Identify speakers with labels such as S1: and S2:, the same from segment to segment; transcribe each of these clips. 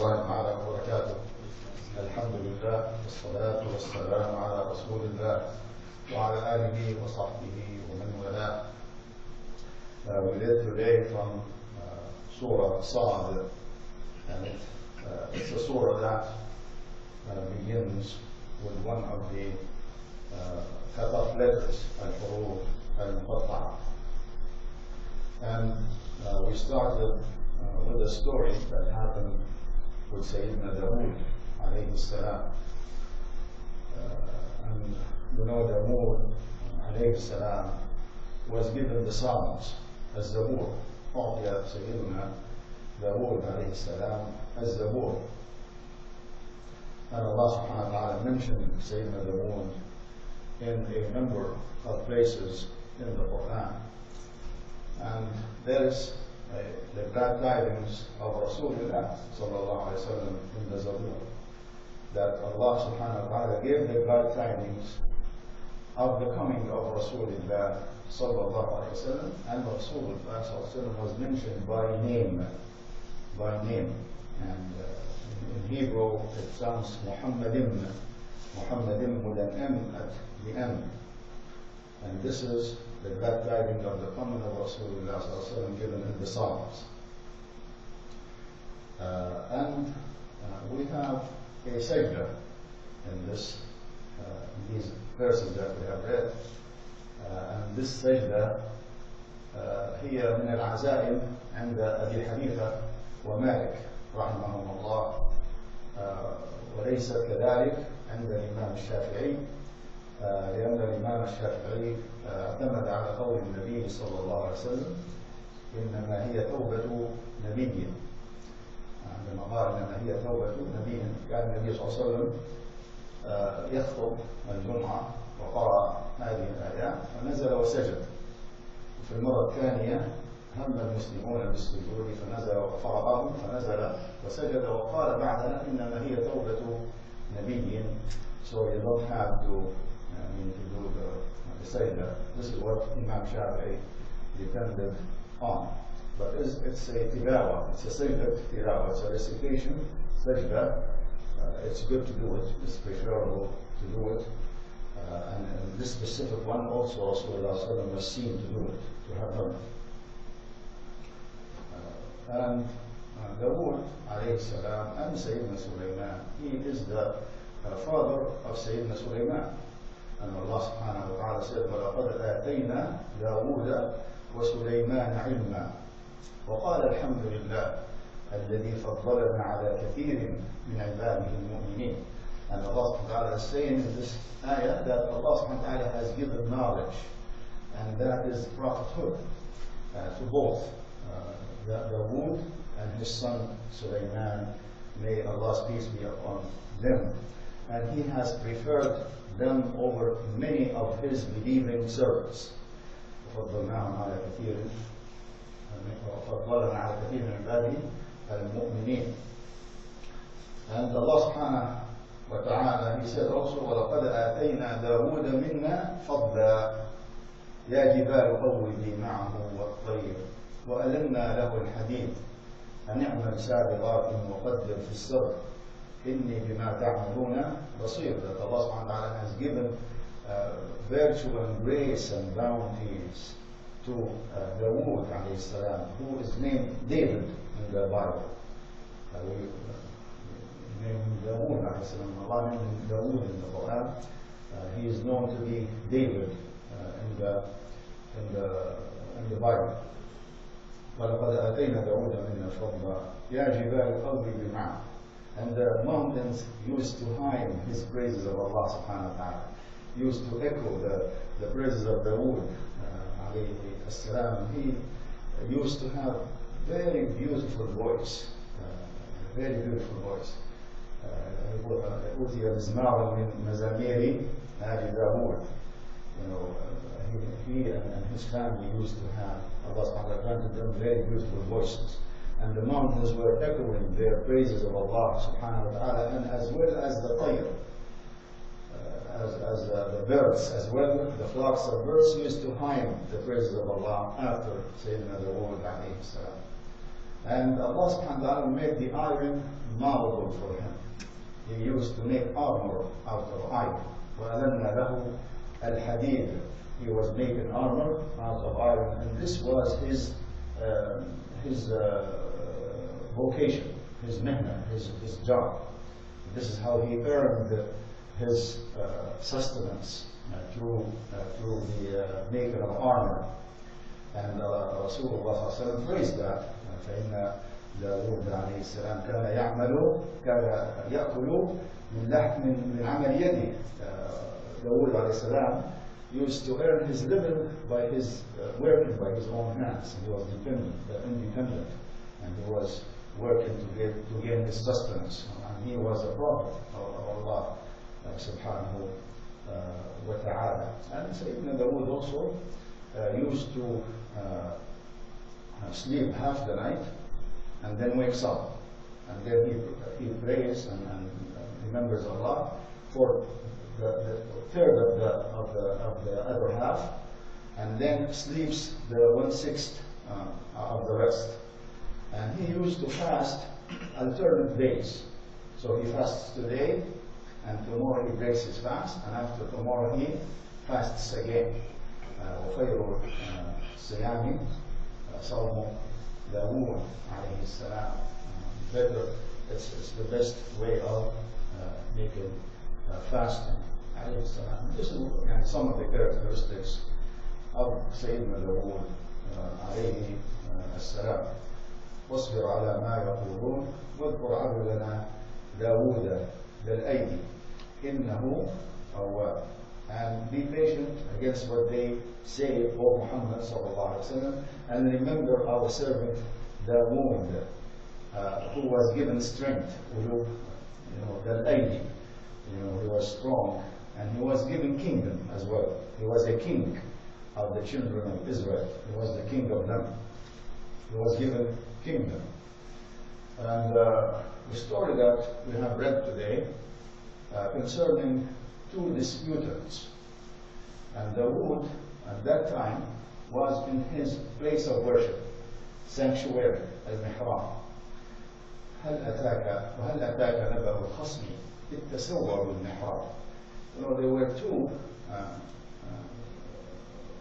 S1: الله تعالى وبركاته. الحمد لله والصلاة والسلام على رسول الله وعلى آله وصحبه ومن والاه. We read today from Surah Sad, and it's a surah that begins with one of the khataf letters, al-huruf al-muqatta'a. And we started with a story that happened with Sayyidina Dawood, alayhi salam. And you know, Dawood, alayhi salam, was given the Psalms as Zabur. أعطي سيدنا داوود عليه السلام الزبور. And Allah subhanahu wa ta'ala mentioned Sayyidina Dawood in a number of places in the Quran. And there is the glad tidings of Rasulullah sallallahu alayhi wa sallam in the Zabur, that Allah subhanahu wa ta'ala gave the glad tidings of the coming of Rasulullah sallallahu alayhi wa sallam, and Rasulullah sallallahu alayhi wa sallam was mentioned by name. And in Hebrew it sounds Muhammadim with an M at the end. And this is the glad tidings of the coming of Rasulullah sallallahu alayhi wa sallam given in the Psalms. And we have a sajda in these verses that we have read. And this sajda هي من العزائم عند أبي حنيفة ومالك رحمهم الله، وليست كذلك عند الإمام الشافعي، لأن الإمام الشافعي اعتمد على قول النبي صلى الله عليه وسلم إنما هي توبة نبي. عندما قال إنما هي توبة نبي، كان النبي صلى الله عليه وسلم يخطب الجمعة وقرأ هذه الآيات فنزل وسجد. وفي المرة الثانية هم المسلمون بالسجود فنزل وفرغهم فنزل وسجد وقال بعدها إنما هي توبة نبي. So you don't have to do the sajda. This is what Imam Shafi'i depended on. But it's a tilawa, it's a sajda tilawa, it's a recitation sajda. It's good to do it, it's preferable to do it. And this specific one also Rasulullah was seen to do it, to have done it. And Dawood alayhi salam and Sayyidina Sulaiman, he is the father of Sayyidina Sulaiman. And Allah subhanahu wa ta'ala said, وَلَقَدْ آتَيْنَا دَاوُودَ وَسُلَيْمَانَ عِلْمًا وَقَالَ الْحَمْدُ لِلَّهِ الَّذِي فَضَّلَنَا عَلَى كَثِيرٍ مِنْ عِبَادِهِ الْمُؤْمِنِينَ. And Allah subhanahu wa ta'ala is saying in this ayah that Allah subhanahu wa ta'ala has given knowledge, and that is prophethood to both Dawood and his son Sulaiman. May Allah's peace be upon them. And he has preferred them over many of his believing servants. فضلناهم على كثير فضلنا على كثير من عباده المؤمنين. And Allah subhanahu wa ta'ala, he said also, وَلَقَدْ آتَيْنَا دَاوُودَ مِنَّا فَضْلًا يَا جِبَالُ أَوِّبِي مَعَهُ وَالطَّيْرِ وَأَلَنَّا لَهُ الْحَدِيدَ أَنِ اعْمَلْ سَابِغَاتٍ وَقَدِّرْ فِي السَّرْدِ إِنِّي بِمَا تَعْمَلُونَ بَصِيرٌ. That Allah subhanahu wa ta'ala has given virtue and grace and bounties to Dawood alayhi salam, who is named David in the Bible. Named Dawood alayhi salam. Allah named Dawood in the Quran. He is known to be David in the Bible. وَلَقَدْ آتَيْنَا دَاوُودَ مِنَّا فَضْلًا يَا جِبَالُ أَوِّبِي مَعَهُ. And the mountains used to hymn his praises of Allah subhanahu wa ta'ala, used to echo the praises of Dawood alayhi salam. He used to have very beautiful voice, very beautiful voice. أُوتِيَ مِزْمَارًا مِنْ مَزَامِيرِ آلِ دَاوُود. You know, he and his family used to have, Allah subhanahu wa ta'ala granted them very beautiful voices. And the mountains were echoing their praises of Allah subhanahu wa ta'ala, and as well as the tayr, as the birds as well, the flocks of birds used to hymn the praises of Allah after Sayyidina Dawood alayhi salam. And Allah subhanahu wa ta'ala made the iron malleable for him. He used to make armor out of iron. وَأَلَنَّا لَهُ الْحَدِيدِ. He was making armor out of iron, and this was his vocation, his mihna, his job. This is how he earned his sustenance through the making of armor. And Rasulullah praised that. فإن داود عليه السلام كان يأكل من عمل يده. Dawood عليه السلام used to earn his living by his working by his own hands. He was independent, and he was working to gain his sustenance. And he was a prophet of Allah subhanahu wa ta'ala. And Sayyidina Dawood also used to sleep half the night and then wakes up, and then he prays and remembers Allah for the third of the other half, and then sleeps the 1/6 of the rest. And he used to fast alternate days. So he fasts today, and tomorrow he breaks his fast, and after tomorrow he fasts again. وخير الصيام صوم داوود عليه السلام. Better, it's the best way of making fasting. عليه السلام. This is some of the characteristics of سيدنا داوود عليه السلام. واصبر على ما يقولون واذكر عبدنا داوود ذا الأيدي إنه أواب. And be patient against what they say, O Muhammad sallallahu alaihi wasallam, and remember our servant Dawood, who was given strength. That lady, he was strong, and he was given kingdom as well. He was a king of the children of Israel. He was the king of them. He was given kingdom. And the story that we have read today concerning two disputants. And Dawood at that time was in his place of worship, sanctuary, al-mihrab. هل أتاك نبأ الخصم إذ تسوروا بالمحراب. There were two,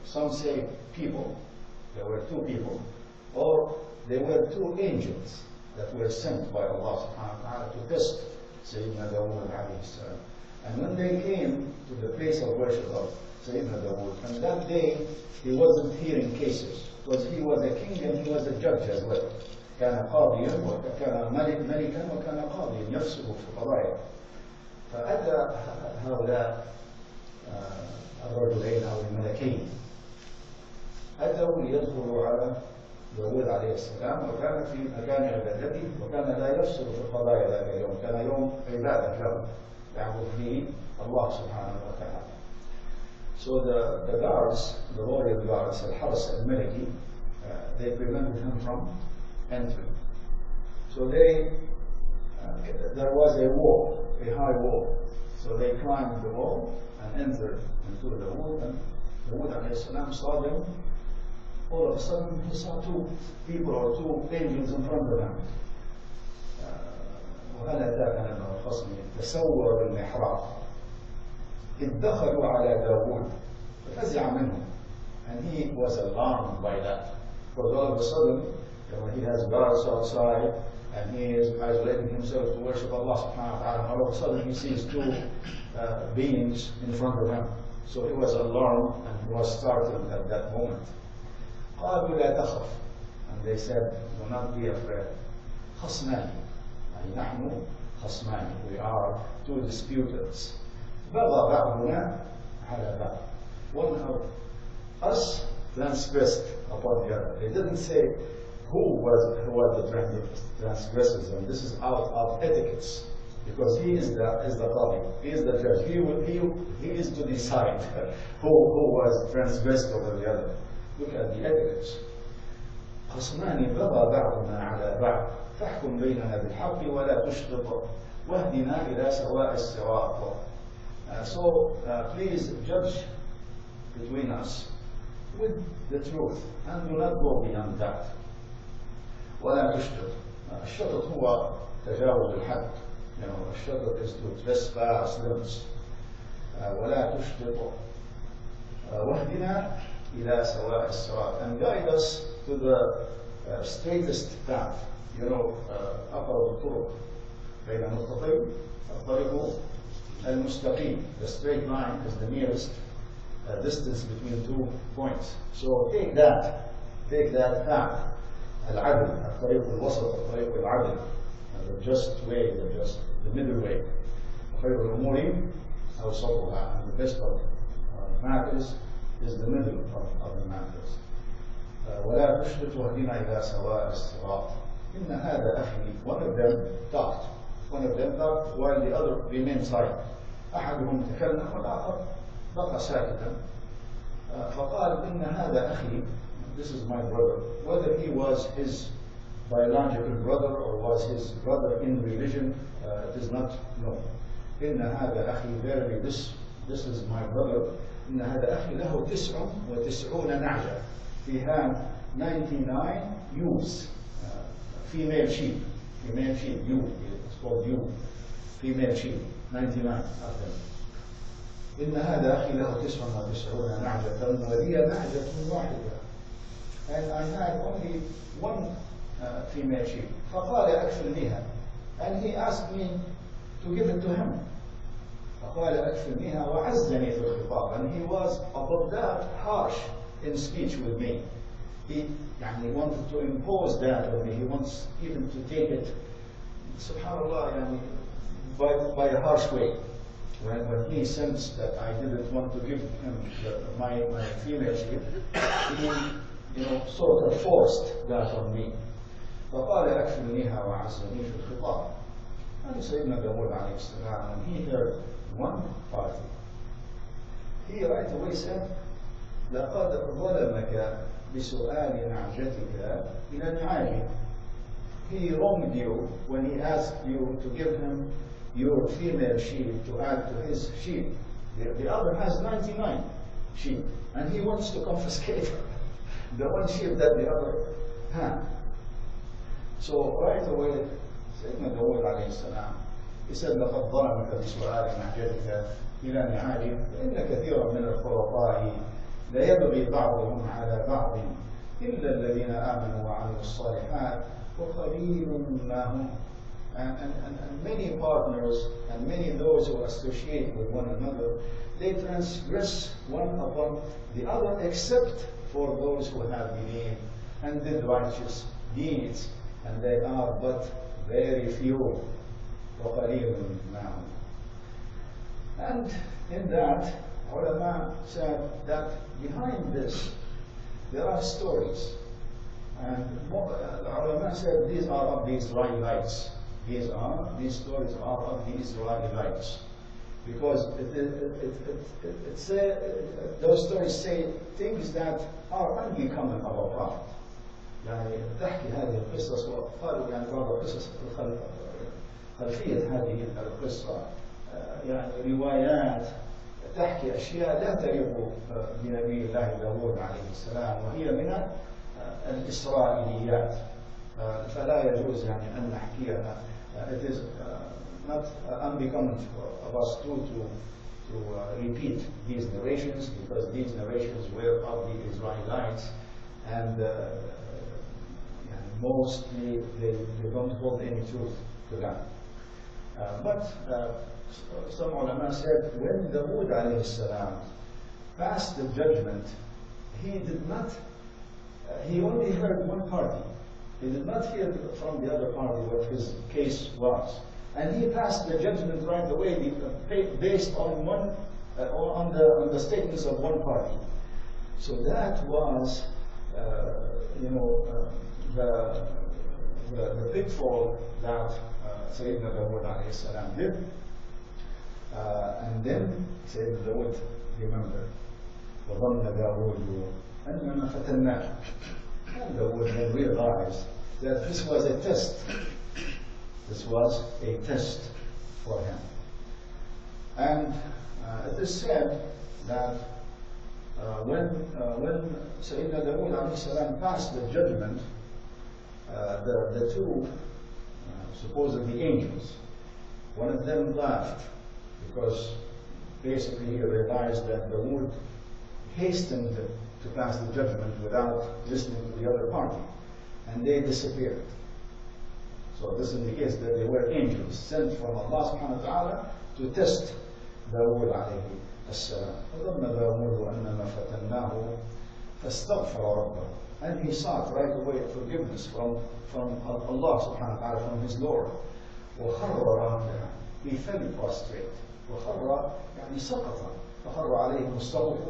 S1: some say people, there were two people, or there were two angels that were sent by Allah subhanahu wa ta'ala to test Sayyidina Dawood alayhi salam. And when they came to the place of worship of Sayyidina Dawood, and that day he wasn't hearing cases, because he was a king and he was a judge as well. كان قاضيا وكان ملكا وكان قاضيا يفصل في القضايا. فأتى هؤلاء الرجلين أو الملكين أتوا ليدخلوا على داوود عليه السلام، وكان في مكان عبادته، وكان لا يفصل في القضايا ذاك اليوم، كان يوم عبادة له يعبد فيه الله سبحانه وتعالى. So the guards, the royal guards, الحرس الملكي, they prevented him from entering. So there was a wall, a high wall. So they climbed the wall and entered into the wall, and Dawood alayhi salam saw them. All of a sudden he saw two people or two angels in front of him. وهل أتاك نبأ الخصم تسور بالمحراب إذ دخلوا على داوود ففزع منهم. And he was alarmed by that, because all of a sudden he has guards outside and he is isolating himself to worship Allah subhanahu wa ta'ala, and all of a sudden he sees two beings in front of him. So he was alarmed and he was startled at that moment. قالوا لا تخف, and they said, do not be afraid. خصمان, نحن خصمان, we are two disputants. بغى بعضنا على بعض. One of us transgressed upon the other. They didn't say who was the transgressors, and this is out of etiquettes, because he is the qadi, he is the judge. He is to decide who was transgressed over the other. Look at the etiquettes. خصمان بغى بعضنا على بعض فاحكم بيننا بالحق ولا تشطط واهدنا إلى سواء الصراط. So please judge between us with the truth, and do not go beyond that. ولا تشتت. الشطط هو تجاوز الحد. الشطط is to trespass limits. ولا تشتت واهدنا إلى سواء الصراط, and guide us to the straightest path. أقرب الطرق بين نقطتين الطريق المستقيم. The straight line is the nearest distance between 2 points. So take that path. العدل, الطريق الوسط, الطريق العدل, the just way, the middle way. خير الأمور أوسطها, and the best of matters is the middle of the matters. ولا تشتت واهدنا إلى سواء الصراط. إن هذا أخي. One of them talked while the other remained silent. أحدهم تكلم والآخر بقى ساكتا. فقال إن هذا أخي, this is my brother. Whether he was his biological brother or was his brother in religion, it is not known. إن هذا أخي, verily this is my brother. إن هذا أخي له 99 نعجة. فيها 99 ewes, female sheep, ewe, it's called ewe, female sheep, 99 of them. إن هذا أخي له 99 نعجة ولي نعجة واحدة. And I had only one female sheep. فقال أكفلنيها. And he asked me to give it to him. فقال أكفلنيها وعزني في الخطاب. And he was above that harsh in speech with me. He wanted to impose that on me. He wants even to take it, subhanallah, by a harsh way. When he sensed that I didn't want to give him my female sheep, he sort of forced that on me. فقال أكفلنيها وعزني في الخطاب. And Sayyidina Dawud alayhi salam, when he heard one party, he right away said, لقد ظلمك بسؤال نعجتك إلى نعاجه. He wronged you when he asked you to give him your female sheep to add to his sheep. The other has 99 sheep, and he wants to confiscate the one sheep that the other had. So right away, Sayyidina Dawud alayhi salam, he said, لقد ظلمك بسؤال نعجتك إلى نعاجه فإن كثيرا من الخلطاء لا يبغي بعضهم على بعض إلا الذين آمنوا وعملوا الصالحات وقليل ما هم. And many partners and many those who associate with one another, they transgress one upon the other except for those who have believed and did righteous deeds, and they are but very few. وقليل ما هم. And in that, ulama said that behind this there are stories, and ulama said these are of the Israelites. These stories are of the Israelites, because those stories say things that are unbecoming of a prophet. تحكي هذه القصص, وقالوا بعض القصص خلفية هذه القصة روايات تحكي أشياء لا تليق بنبي الله داود عليه السلام, وهي من الإسرائيليات, فلا يجوز أن نحكيها. It is not unbecoming of us to repeat these narrations, because these narrations were of the Israelites, and mostly they don't hold any truth to them. But some ulama said when Dawood alayhi salam passed the judgment, he only heard one party. He did not hear from the other party what his case was. And he passed the judgment right away based on the statements of one party. So that was the pitfall that Sayyidina Dawud alayhi salam did. And then Sayyidina Dawud remembered, وَظَنَّ دَاوُودُ أَنَّمَا فَتَنَّاهُ. And Dawud then realized that this was a test. This was a test for him. And it is said that when Sayyidina Dawud alayhi salam passed the judgment, the two supposedly angels, one of them laughed because basically he realized that the wood hastened to pass the judgment without listening to the other party, and they disappeared. So this indicates that they were angels sent from Allah subhanahu wa ta'ala to test Dawood alayhi as-salam. فَظَنَّ دَاوُودُ أَنَّمَا فَتَنَّاهُ فَاسْتَغْفَرَ رَبَّهُ. And he sought right away forgiveness from Allah subhanahu wa ta'ala, from his Lord. وَخَرَّ رَاكِعًا. He fell prostrate. وَخَرَّ يعني سقط. فخر عليهم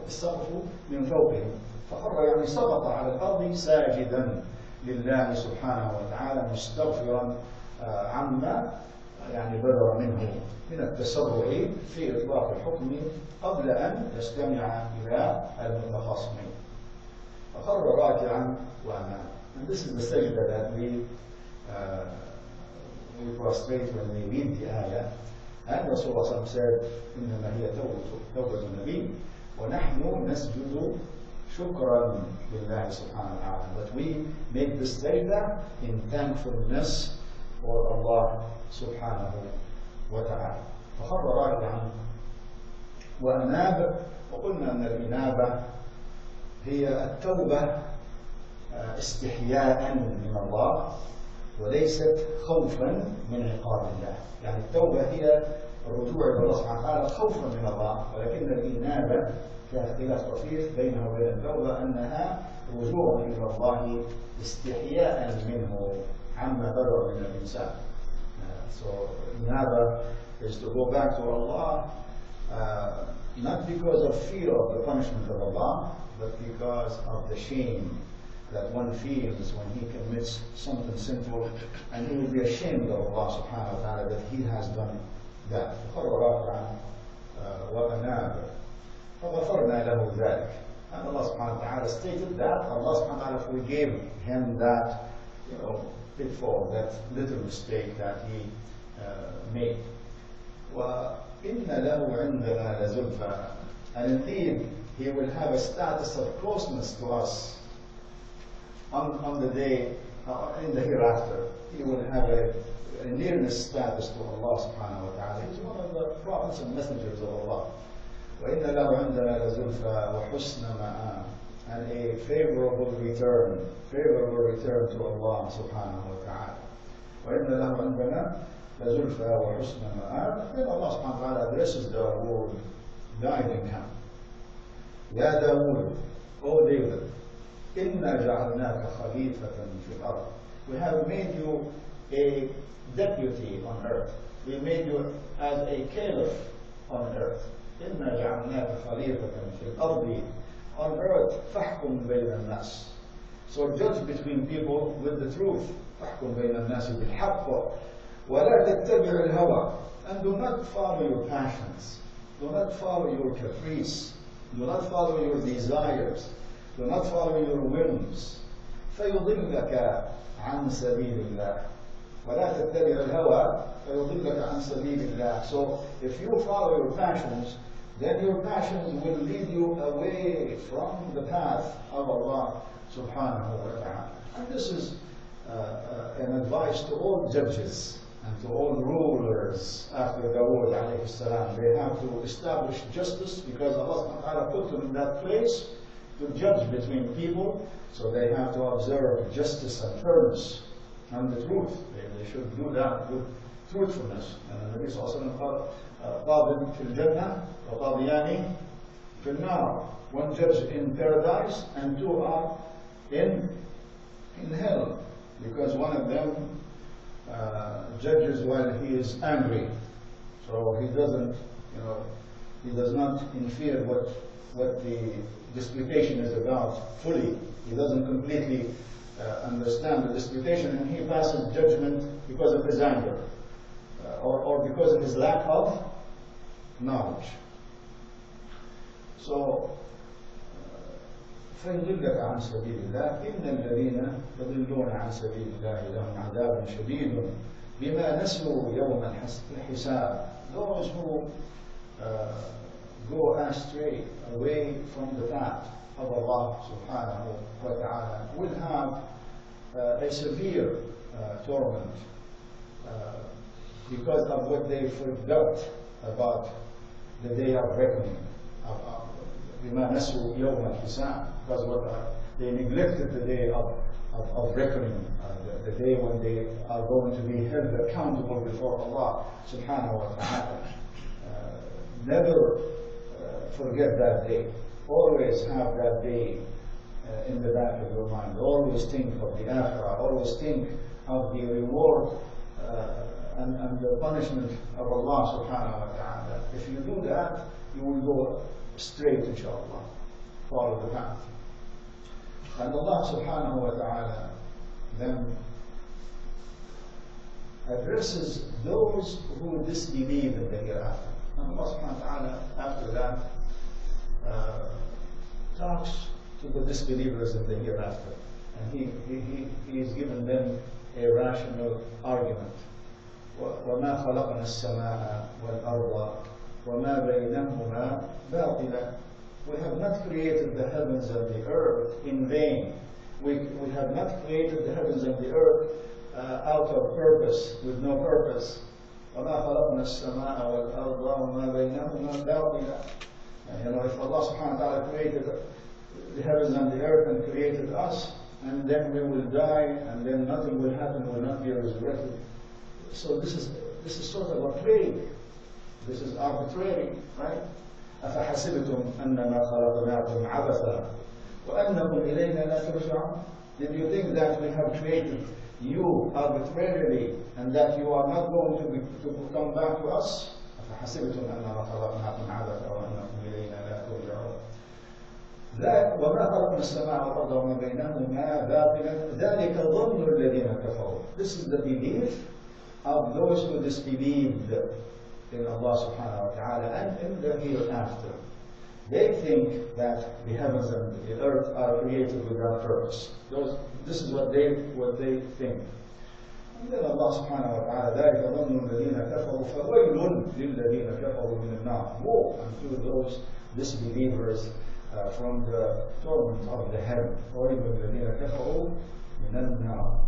S1: السقف من فوقهم. فخر يعني سقط على الأرض ساجدا لله سبحانه وتعالى مستغفرا عما يعني بدر منه من التسرع في إطلاق الحكم قبل أن يستمع إلى المتخاصمين. فخر راكعا وأناب. And this is the sajda that we prostrate when we read the ayah. And Rasulullah said, إنما هي توبة النبي ونحن نسجد شكرا لله سبحانه وتعالى. But we make this sajda in thankfulness for Allah سبحانه وتعالى. فخر راكعا وأناب. وقلنا أن الإنابة هي التوبة استحياء من الله وليست خوفا من عقاب الله. يعني التوبة هي الرجوع إلى الله سبحانه وتعالى خوفا من الله، ولكن الإنابة فيها اختلاف طفيف بينها وبين التوبة أنها رجوع إلى الله استحياء منه عما بدر من الإنسان. So inaba is to go back to Allah not because of fear of the punishment of Allah, but because of the shame that one feels when he commits something sinful, and he will be ashamed of Allah subhanahu wa ta'ala that he has done that. فغفرنا له ذلك. And Allah subhanahu wa ta'ala stated that Allah subhanahu wa ta'ala forgave him that pitfall, that little mistake that he made. وَإِنَّ لَهُ عِنْدَنَا لَزُلْفَى. And indeed, he will have a status of closeness to us on the day, in the hereafter. He will have a nearness status to Allah subhanahu wa ta'ala. He's one of the prophets and messengers of Allah. وَإِنَّ لَهُ عِنْدَنَا لَزُلْفَى وَحُسْنَ مَآبٍ. And a favorable return to Allah subhanahu wa ta'ala. وَإِنَّ لَهُ عِنْدَنَا لَزُلْفَى وَحُسْنَ مَآبٍ. Then Allah subhanahu wa ta'ala addresses Dawood, guiding him. يا داوود, O David, إِنَّا جَعَلْنَاكَ خَلِيفَةً فِي الْأَرْضِ. We have made you a deputy on earth. We made you as a caliph on earth. إِنَّا جَعَلْنَاكَ خَلِيفَةً فِي الْأَرْضِ. On earth, فَحْكُمْ بَيْنَ النَّاسِ. So judge between people with the truth. فَحْكُمْ بَيْنَ النَّاسِ بِالْحَقِّ وَلَا تَتَّبِعِ الْهَوَى. And do not follow your passions. Do not follow your caprice. Do not follow your desires. Do not follow your whims. فَيُضِلَّكَ عَنْ سَبِيلِ اللَّهِ. وَلَا تَتَّبِعِ الْهَوَى فَيُضِلَّكَ عَنْ سَبِيلِ اللَّهِ. So if you follow your passions, then your passions will lead you away from the path of Allah subhanahu wa ta'ala. And this is an advice to all judges and to all rulers after Dawood alayhi salam. They have to establish justice because Allah subhanahu wa ta'ala put them in that place to judge between people. So they have to observe justice and fairness and the truth. They should do that with truthfulness. And the Nabi sallallahu alayhi wa sallam قاضٍ في الجنة وقاضيان في النار. One judge in paradise and two are in hell, because one of them judges while he is angry, so he doesn't, he does not infer what the disputation is about fully. He doesn't completely understand the disputation, and he passes judgment because of his anger or because of his lack of knowledge. So فيضلك عن سبيل الله إن الذين يضلون عن سبيل الله لهم عذاب شديد بما نسوا يوم الحساب. Those who go astray away from the path of Allah subhanahu wa ta'ala will have a severe torment because of what they forgot about the day of reckoning. بما نسوا يوم الحساب, because they neglected the day of reckoning, the day when they are going to be held accountable before Allah subhanahu wa ta'ala. Never forget that day. Always have that day in the back of your mind. Always think of the akhirah. Always think of the reward and the punishment of Allah subhanahu wa ta'ala. If you do that, you will go straight, inshallah. Follow the path. And Allah subhanahu wa ta'ala then addresses those who disbelieve in the hereafter. And Allah subhanahu wa ta'ala, after that, talks to the disbelievers in the hereafter. And he is given them a rational argument. وَمَا خَلَقْنَا السَّمَاءَ وَالْأَرْضَ وَمَا بَيْنَهُمَا بَاطِلًا. We have not created the heavens and the earth in vain. We have not created the heavens and the earth out of purpose, with no purpose. وَمَا خَلَقْنَا السَّمَاءَ وَالْأَرْضَ وَمَا بَيْنَهُمَا بَاطِلًا. If Allah subhanahu wa ta'ala created the heavens and the earth and created us, and then we will die, and then nothing will happen, will not be resurrected. So this is sort of a plague. This is arbitrary, right? أَفَحَسِبْتُمْ أَنَّمَا خَلَقْنَاكُمْ عَبَثًا وَأَنَّكُمْ إِلَيْنَا لَا تُرْجَعُونَ. Did you think that we have created you arbitrarily and that you are not going to come back to us? أَفَحَسِبْتُمْ أَنَّمَا خَلَقْنَاكُمْ عَبَثًا وَأَنَّكُمْ إِلَيْنَا لَا تُرْجَعُونَ. وَمَا خَلَقْنَا السَّمَاءَ وَالْأَرْضَ وَمَا بَيْنَهُمَا بَاطِلًا ذَلِكَ ظَنُّ الَّذِينَ كَفَرُوا. This is the belief of those who disbelieved in Allah subhanahu wa ta'ala and in the hereafter. They think that the heavens and the earth are created without purpose. This is what they think. And then Allah subhanahu wa ta'ala, ذَلِكَ ظَنُّ الَّذِينَ كَفَرُوا فَوَيْلٌ لِلَّذِينَ كَفَرُوا مِنَ النَّارِ. Woe unto those disbelievers from the torment of the hell. وَوَيْلٌ لِلَّذِينَ كَفَرُوا مِنَ النَّارِ.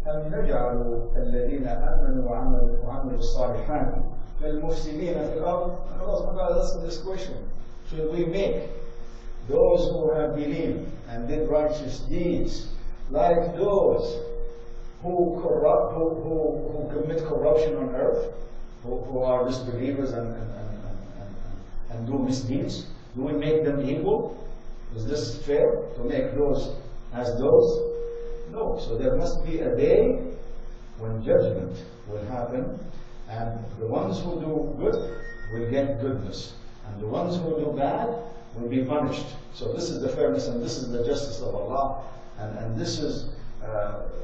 S1: أَمْ نَجْعَلُ الَّذِينَ آمَنُوا وَعَمِلُوا الصَّالِحَاتِ كَالْمُفْسِدِينَ فِي الْأَرْضِ. And Allah subhanahu wa ta'ala asks this question. Should we make those who have believed and did righteous deeds like those who commit corruption on earth, who are disbelievers and do misdeeds? Do we make them equal? Is this fair to make those as those? No. So there must be a day when judgment will happen, and the ones who do good will get goodness, and the ones who do bad will be punished. So this is the fairness and this is the justice of Allah, and this is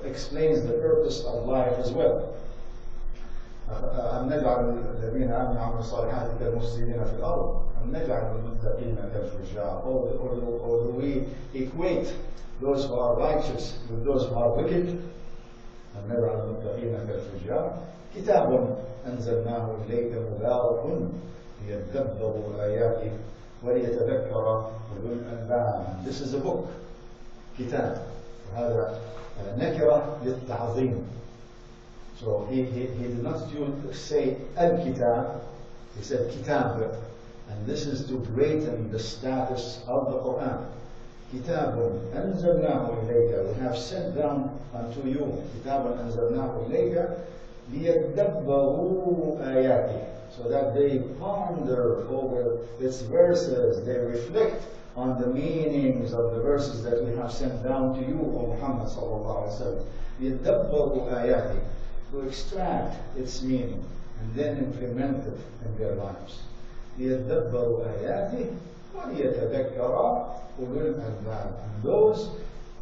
S1: explains the purpose of life as well. أَمْ نَجْعَلُ الَّذِينَ آمَنُوا وَعَمِلُوا الصَّالِحَاتِ كَالْمُفْسِدِينَ فِي الْأَرْضِ أَمْ نَجْعَلُ الْمُتَّقِينَ كَالْفُجَّارِ. Or do we equate those who are righteous with those who are wicked? أَمْ نَجْعَلُ الْمُتَّقِينَ كَالْفُجَّارِ. كِتَابٌ أَنزَلْنَاهُ إِلَيْكَ مُبَارَكٌ لِيَدَّبَّرُوا آيَاتِهِ وَلِيَتَذَكَّرَ أُولُو الْأَلْبَابِ. This is a book, كتاب. وهذا نكرة للتعظيم. So he did not say al-kitab, he said kitab, and this is to greaten the status of the Quran. Kitabun anzalnahu ilayka, we have sent down unto you. Kitabun anzalnahu ilayka liyadabbaru ayati, so that they ponder over its verses, they reflect on the meanings of the verses that we have sent down to you, O Muhammad sallallahu alaihi wasallam. Liyadabbaru ayati, to extract its meaning and then implement it in their lives. لِيَدَّبَّرُوا آيَاتِهِ وَلِيَتَذَكَّرَ أُولُو الْأَلْبَابِ. And those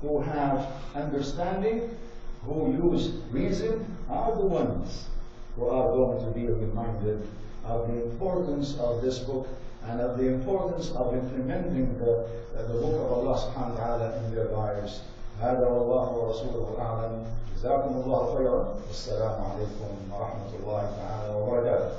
S1: who have understanding, who use reason, are the ones who are going to be reminded of the importance of this book and of the importance of implementing the book of Allah subhanahu wa ta'ala in their lives. هذا والله ورسوله أعلم. جزاكم الله خيرا. السلام عليكم ورحمة الله تعالى وبركاته.